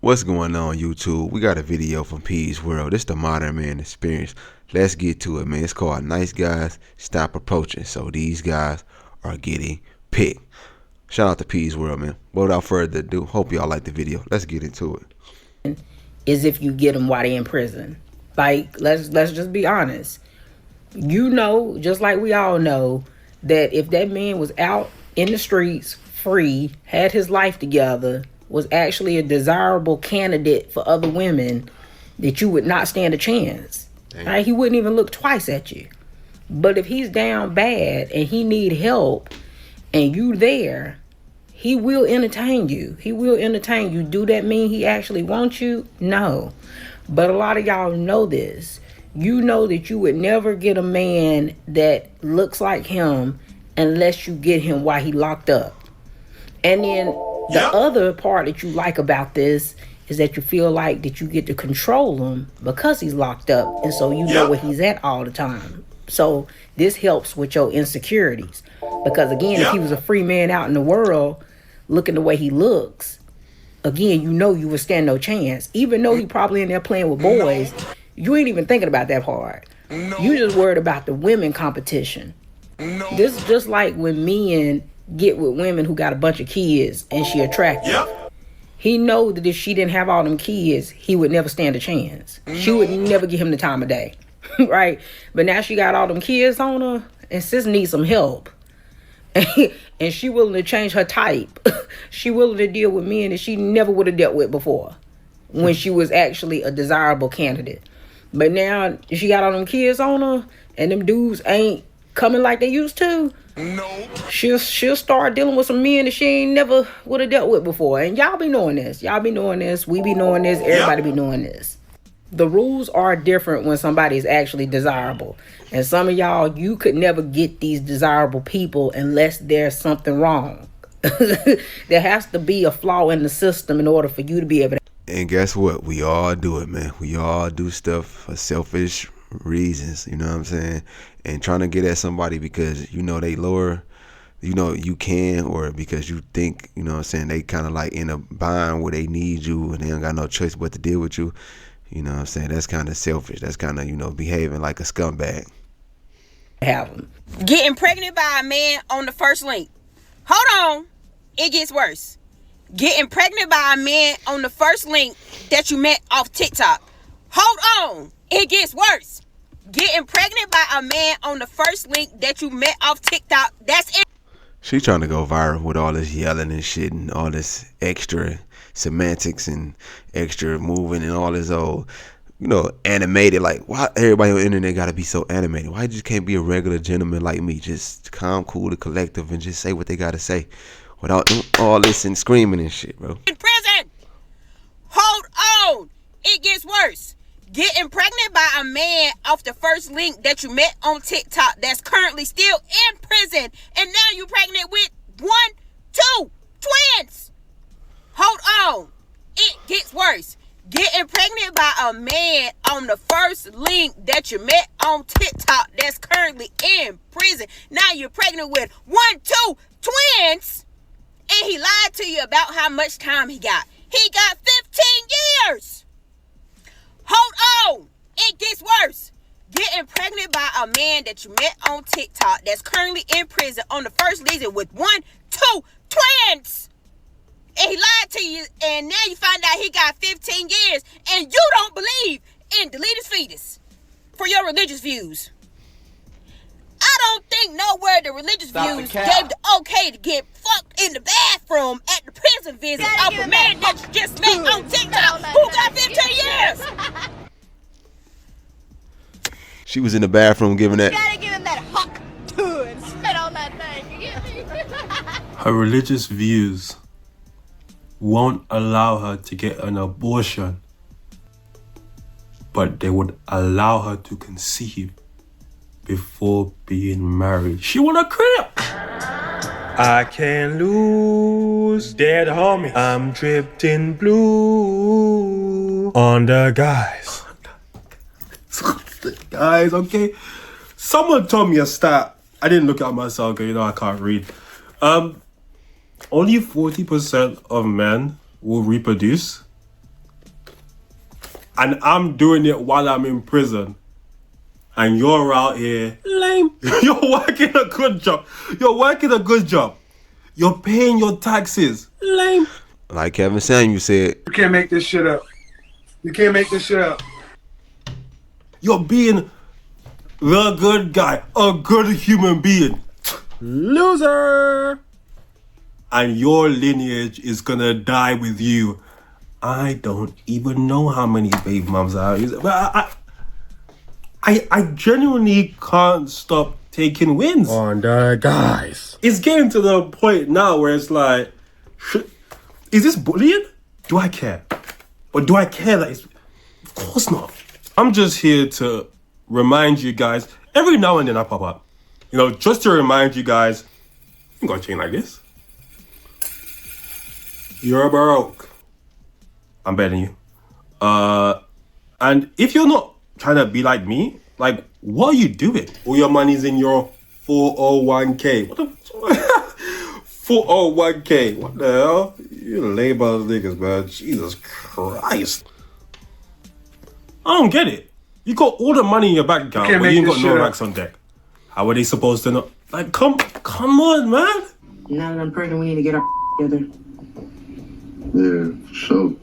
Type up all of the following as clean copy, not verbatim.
What's going on, YouTube? We got a video from P's World. This the modern man experience. Let's get to it, man. It's called Nice Guys Stop Approaching. So these guys are getting picked. Shout out to P's World, man. But without further ado, hope y'all like the video. Let's get into it. Is if you get them while they in prison. Like, let's just be honest. You know, just like we all know, that if that man was out in the streets, free, had his life together, was actually a desirable candidate for other women, that you would not stand a chance. Right? He wouldn't even look twice at you. But if he's down bad and he need help and you there, he will entertain you. He will entertain you. Do that mean he actually wants you? No. But a lot of y'all know this. You know that you would never get a man that looks like him unless you get him while he locked up. And then the other part that you like about this is that you feel like that you get to control him because he's locked up. And so you know where he's at all the time. So this helps with your insecurities. Because again, if he was a free man out in the world looking the way he looks, again, you know you would stand no chance. Even though he probably in there playing with boys, you ain't even thinking about that part. You just worried about the women competition. This is just like when men get with women who got a bunch of kids and she attractive. He know that if she didn't have all them kids, he would never stand a chance. She would never give him the time of day. Right? But now she got all them kids on her and sis needs some help. And she willing to change her type. She willing to deal with men that she never would have dealt with before when she was actually a desirable candidate. But now she got all them kids on her and them dudes ain't coming like they used to. No. She'll start dealing with some men that she ain't never would have dealt with before. And y'all be knowing this. Y'all be knowing this. We be knowing this. Everybody be knowing this. The rules are different when somebody is actually desirable. And some of y'all, you could never get these desirable people unless there's something wrong. There has to be a flaw in the system in order for you to be able to. And guess what? We all do it, man. We all do stuff for selfish reasons, you know what I'm saying? And trying to get at somebody because you know they lower, you know, you can, or because you think, you know what I'm saying, they kind of like in a bind where they need you and they don't got no choice but to deal with you. You know what I'm saying? That's kind of selfish. That's kind of, you know, behaving like a scumbag. Have them. Getting pregnant by a man on the first link. Hold on. It gets worse. Getting pregnant by a man on the first link that you met off TikTok. Hold on. It gets worse. Getting pregnant by a man on the first link that you met off TikTok. That's it. She trying to go viral with all this yelling and shit and all this extra semantics and extra moving and all this old, you know, animated. Like, why everybody on the internet got to be so animated? Why you just can't be a regular gentleman like me? Just calm, cool, and collective and just say what they got to say without all this and screaming and shit, bro. In prison. Hold on. It gets worse. Getting pregnant by a man off the first link that you met on TikTok that's currently still in prison. And now you're pregnant with 2 twins. Hold on. It gets worse. Getting pregnant by a man on the first link that you met on TikTok that's currently in prison. Now you're pregnant with 2 twins. And he lied to you about how much time he got. He got 15 years. Hold on. It gets worse. Getting pregnant by a man that you met on TikTok that's currently in prison on the first link with 2 twins. And he lied to you, and now you find out he got 15 years, and you don't believe in deleted fetus for your religious views. I don't think nowhere the religious views gave the okay to get fucked in the bathroom at the prison visit of a man that you just met on TikTok who got 15 years. She was in the bathroom giving that. You gotta give him that huck too and spit on that thing. You get me? Her religious views won't allow her to get an abortion, but they would allow her to conceive before being married. She want a crib. I can't lose, dead homie. I'm dripped in blue on the guys. Guys, okay. Someone told me a stat. I didn't look at myself because, you know, I can't read. Only 40% of men will reproduce. And I'm doing it while I'm in prison. And you're out here lame. You're working a good job. You're paying your taxes. Lame. Like Kevin Samuel said, You can't make this shit up. You're being the good guy, a good human being. Loser. And your lineage is gonna die with you. I don't even know how many baby moms I have. But I genuinely can't stop taking wins. On the guys. It's getting to the point now where it's like, is this bullying? Do I care? Or do I care that it's... Of course not. I'm just here to remind you guys. Every now and then I pop up. You know, just to remind you guys, you ain't gonna change like this. You're broke. I'm better than you. And if you're not trying to be like me, like, what are you doing? All your money's in your 401k. What the 401k? What the hell? You lame ass niggas, man. Jesus Christ. I don't get it. You got all the money in your bank account, but you ain't got no racks on deck. How are they supposed to know? Like, come on, man. Now that I'm pregnant, we need to get our together. Yeah, for sure.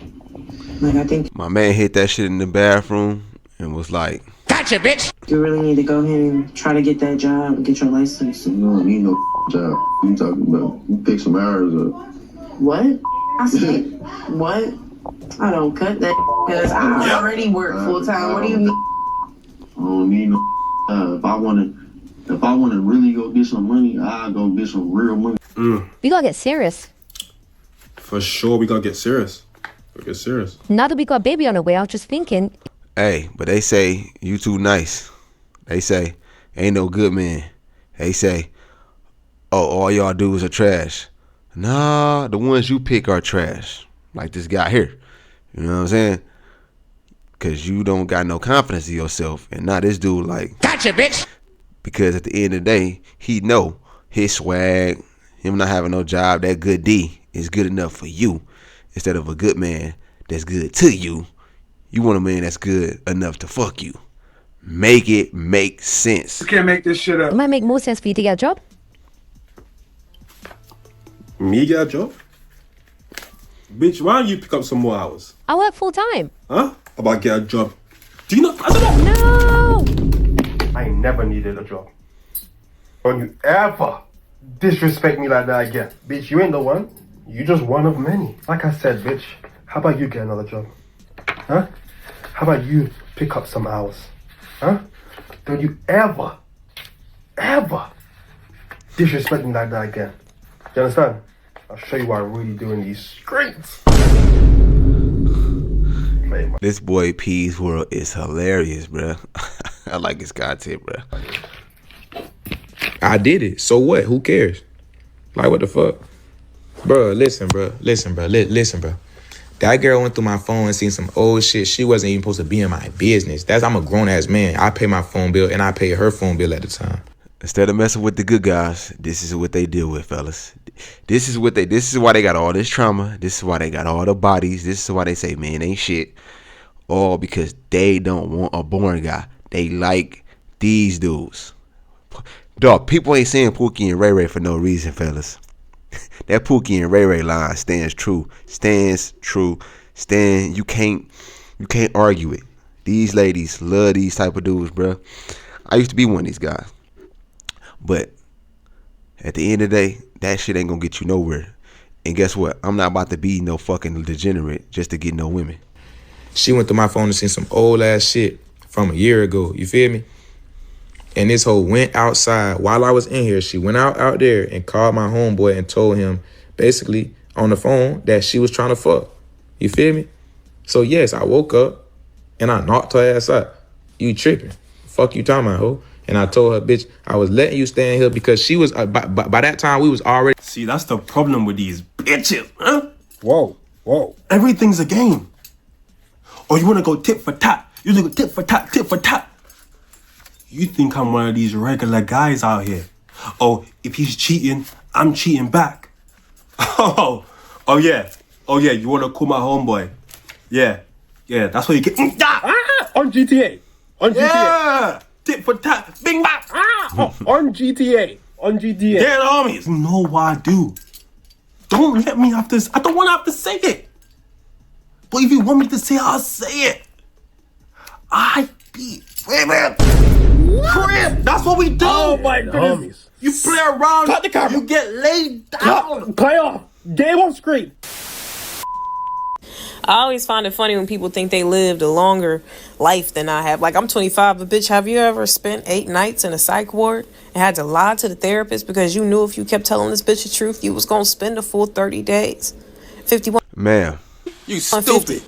Like, I think my man hit that shit in the bathroom and was like, "Gotcha, bitch." you really need to go ahead and try to get that job and get your license. You don't need no job. You talking about? You pick some hours up. What? I said, what? I don't cut that because I already work full time. What do you mean? I don't need no if I wanna really go get some money, I'll go get some real money. We gotta get serious. For sure, we gotta get serious. Now that we got a baby on the way, I was just thinking. hey, but they say you too nice. They say ain't no good man. They say, oh, all y'all dudes are trash. Nah, the ones you pick are trash. Like this guy here. You know what I'm saying? Cause you don't got no confidence in yourself. And now this dude like, Gotcha, bitch. because at the end of the day, he know his swag, him not having no job, that good D is good enough for you. Instead of a good man that's good to you, you want a man that's good enough to fuck you. Make it make sense. You can't make this shit up. It might make more sense for you to get a job. Me get a job? Bitch, why don't you pick up some more hours? I work full time. Huh? How about get a job? Do you know? I don't know. No. I ain't never needed a job. Don't you ever disrespect me like that again. Bitch, you ain't the one. You just one of many. Like I said, bitch, how about you get another job? Huh? How about you pick up some hours? Huh? Don't you ever disrespect me like that again. You understand? I'll show you what I really do in these streets. This boy P's World is hilarious, bruh. I like his content, bruh. I did it. So what? Who cares? Like, what the fuck? Bro, listen, bro. Listen, bro. That girl went through my phone and seen some old shit. She wasn't even supposed to be in my business. I'm a grown-ass man. I pay my phone bill, and I pay her phone bill at the time. Instead of messing with the good guys, this is what they deal with, fellas. This is why they got all this trauma. This is why they got all the bodies. This is why they say, man, ain't shit. All because they don't want a boring guy. They like these dudes. Dog, people ain't saying Pookie and Ray Ray for no reason, fellas. That Pookie and Ray Ray line stands true. You can't argue it. These ladies love these type of dudes, bro. I used to be one of these guys. But at the end of the day, that shit ain't gonna get you nowhere. And guess what? I'm not about to be no fucking degenerate just to get no women. She went through my phone and seen some old ass shit from a year ago. You feel me? And this hoe went outside while I was in here. She went out there and called my homeboy and told him basically on the phone that she was trying to fuck. You feel me? So yes, I woke up and I knocked her ass out. You tripping. Fuck you talking about, hoe. And I told her, bitch, I was letting you stay in here because she was, by that time, we was already... See, that's the problem with these bitches, huh? Whoa. Everything's a game. Or you want to go tit for tat. You want to go tit for tat. You think I'm one of these regular guys out here. Oh, if he's cheating, I'm cheating back. Oh yeah. Oh yeah, you wanna call my homeboy? Yeah, that's what you get. On GTA. Yeah, tit for tat, bing bang. On GTA. Yeah, homies. You know what I do. Don't let me have to. I don't want to have to say it. But if you want me to say it, I'll say it. I be women. Crib. That's what we do. Oh my goodness. You play around. Cut the camera. You get laid down. Play off. Game on screen. I always find it funny when people think they lived a longer life than I have. Like, I'm 25, but bitch, have you ever spent 8 nights in a psych ward and had to lie to the therapist because you knew if you kept telling this bitch the truth, you was gonna spend a full 30 days? 51. Man. You stupid.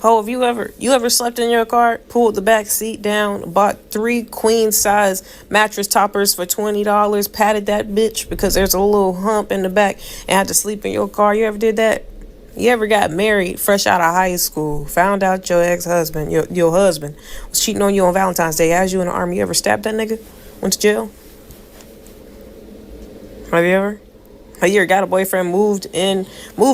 Oh, have you ever slept in your car, pulled the back seat down, bought 3 queen size mattress toppers for $20, patted that bitch because there's a little hump in the back, and had to sleep in your car? You ever did that? You ever got married fresh out of high school, found out your ex-husband, your husband, was cheating on you on Valentine's Day, as you in the army? You ever stabbed that nigga? Went to jail? Have you ever? Have you ever got a boyfriend, moved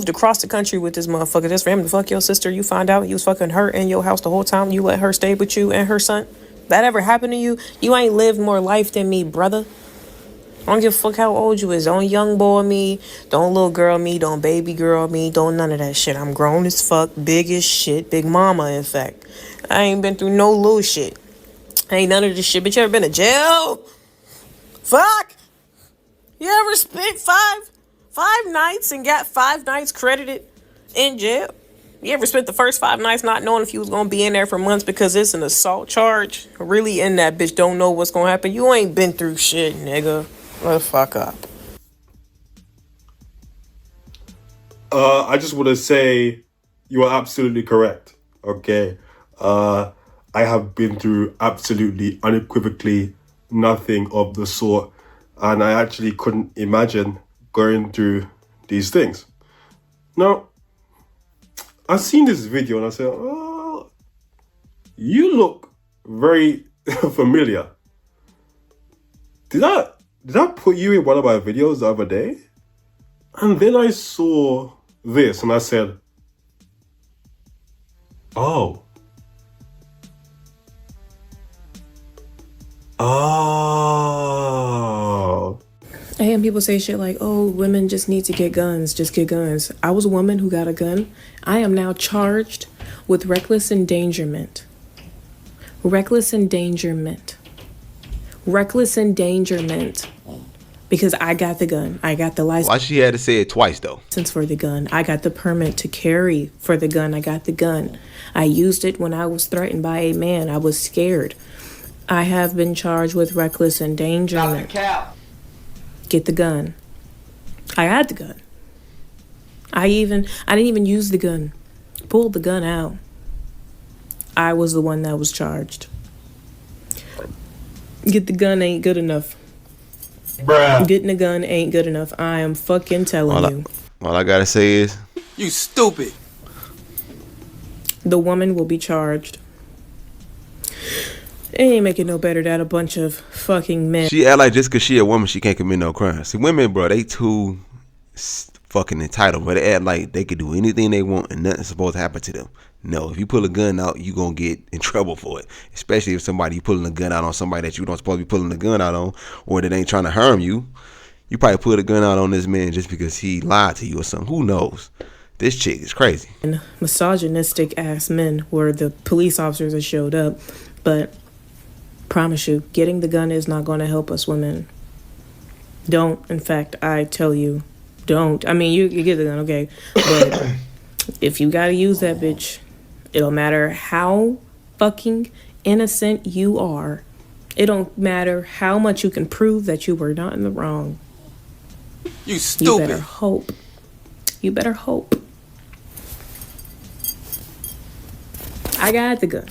across the country with this motherfucker just for him to fuck your sister? You find out you was fucking her in your house the whole time. You let her stay with you and her son? That ever happened to you? You ain't lived more life than me, brother. I don't give a fuck how old you is. Don't young boy me. Don't little girl me. Don't baby girl me. Don't none of that shit. I'm grown as fuck. Big as shit. Big mama, in fact. I ain't been through no little shit. Ain't none of this shit. But you ever been to jail? Fuck. You ever spent five nights and got 5 nights credited in jail? You ever spent the first 5 nights not knowing if you was gonna be in there for months because it's an assault charge? Really in that bitch, don't know what's gonna happen. You ain't been through shit, nigga. What the fuck up? I just want to say you are absolutely correct. Okay. I have been through absolutely, unequivocally nothing of the sort. And I actually couldn't imagine going through these things. Now, I've seen this video and I said, oh, you look very familiar. Did I put you in one of my videos the other day? And then I saw this and I said, oh. I hear people say shit like, oh, women just need to get guns, just get guns. I was a woman who got a gun. I am now charged with reckless endangerment. Reckless endangerment. Reckless endangerment. Because I got the gun. I got the license. Why she had to say it twice, though? For the gun. I got the permit to carry for the gun. I got the gun. I used it when I was threatened by a man. I was scared. I have been charged with reckless endangerment. Get the gun. I had the gun. I didn't even use the gun. Pulled the gun out. I was the one that was charged. Get the gun ain't good enough. Bruh. Getting a gun ain't good enough. I am fucking telling you. All I gotta say is, you stupid. The woman will be charged. It ain't making no better that a bunch of fucking men. She act like just because she a woman, she can't commit no crime. See, women, bro, they too fucking entitled, but they act like they can do anything they want and nothing's supposed to happen to them. No, if you pull a gun out, you gonna get in trouble for it. Especially if you pulling a gun out on somebody that you don't supposed to be pulling the gun out on, or that ain't trying to harm you. You probably put a gun out on this man just because he lied to you or something. Who knows? This chick is crazy. And misogynistic ass men were the police officers that showed up, but promise you, getting the gun is not going to help us women. Don't. In fact, I tell you, don't. I mean, you get the gun, okay, but if you got to use that bitch, it don't matter how fucking innocent you are. It don't matter how much you can prove that you were not in the wrong. You stupid. You better hope. You better hope. I got the gun.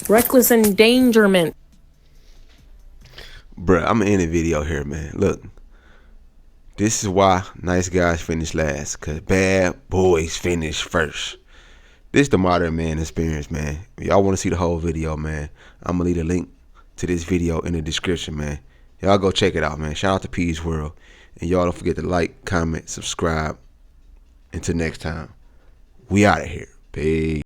Reckless endangerment. Bruh, I'm gonna end the video here, man. Look, this is why nice guys finish last, cause bad boys finish first. This the modern man experience, man. If y'all want to see the whole video, man, I'm gonna leave a link to this video in the description, man. Y'all go check it out, man. Shout out to Peace World, and y'all don't forget to like, comment, subscribe, Until next time, we out of here. Peace.